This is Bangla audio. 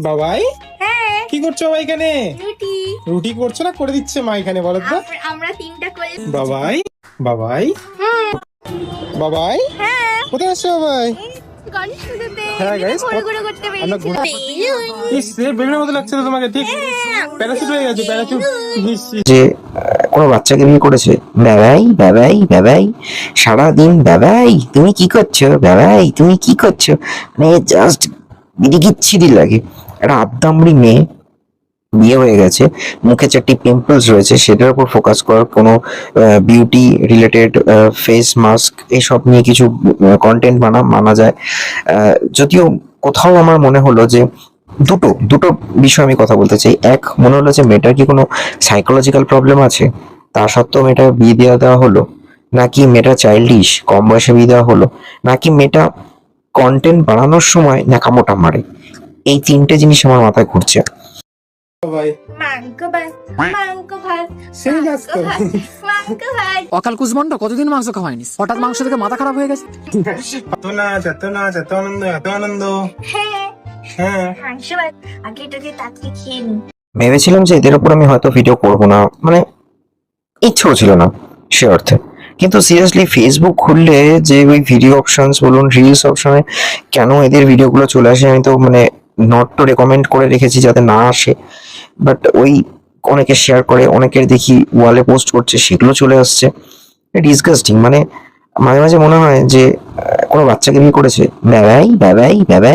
বাবাই, হ্যাঁ, কি করছো বাবা এখানে? রুটি। রুটি করছো না করে দিচ্ছে মা এখানে, বলো তো? আমরা তিনটা করে। বাবাই, বাবাই, বাবাই, হ্যাঁ, কোথায় আসছো বাবাই? গণেশ পুজোতে হ্যাঁ, guys, ঘুরে ঘুরে করতে আমরা পেরেছি। ইস রে, বেলুনের মতো লাগছে তো তোমাকে, ঠিক প্যারাশুট হয়ে গেছে, প্যারাশুট। যে কোনো বাচ্চাকে বিয়ে করেছে, বাবাই বাবাই বাবাই, সারাদিন বাবাই তুমি কি করছো, বাবাই তুমি কি করছো, মানে জাস্ট বিড়ি লাগে। একটা আদ্দামড়ি মেয়ে, বিয়ে হয়ে গেছে, মুখে 4টি পিম্পলস রয়েছে, সেটার উপর ফোকাস কর, কোনো বিউটি রিলেটেড ফেস মাস্ক এসব নিয়ে কিছু কন্টেন্ট মানা যায়। যদিও কোথাও আমার মনে হলো যে দুটো দুটো বিষয় আমি কথা বলতে চাই। এক, মনে হলো যে মেয়েটার কি কোনো সাইকোলজিক্যাল প্রবলেম আছে, তা সত্ত্বেও মেয়েটা বিয়ে দেওয়া হলো, নাকি মেয়েটা চাইল্ডিশ, কম বয়সে বিয়ে দেওয়া হলো, নাকি মেয়েটা কন্টেন্ট বানানোর সময় ন্যাকামোটা মারে। এই তিনটে জিনিস আমার মাথায় ঘুরছে। বাবাই, মাংস ভাত, মাংস ভাত, সেই গাছ তো। মাংস ভাত। অকাল কুচমন্ড কতদিন মাংস খাওয়াইনিস, হঠাৎ মাংস থেকে মাথা খারাপ হয়ে গেছে। এত নাচ, এত নাচ, এত আনন্দ, এত আনন্দ। হ্যাঁ, হ্যাঁ, মাংস ভাত। আগে এটাকে তাড়াতাড়ি খেয়ে নি। ভেবেছিলাম যে এদের উপর আমি হয়তো ভিডিও করব না, মানে ইচ্ছেও ছিল না সে অর্থে। কিন্তু সিরিয়াসলি ফেসবুক খুললে যে ওই ভিডিও অপশনস বলুন, রিলস অপশনে কেন এদের ভিডিওগুলো চলে আসে, আমি তো মানে নট টু রেকমেন্ড করে রেখেছি যাতে না আসে, বাট ওই অনেকে শেয়ার করে, অনেকের দেখি ওয়ালে পোস্ট করছে, সেগুলো চলে আসছে। ডিসগাস্টিং, মানে মাঝে মাঝে মনে হয় যে কোনো বাচ্চাকে বিয়ে করেছে, বাবাই বাবাই বাবাই।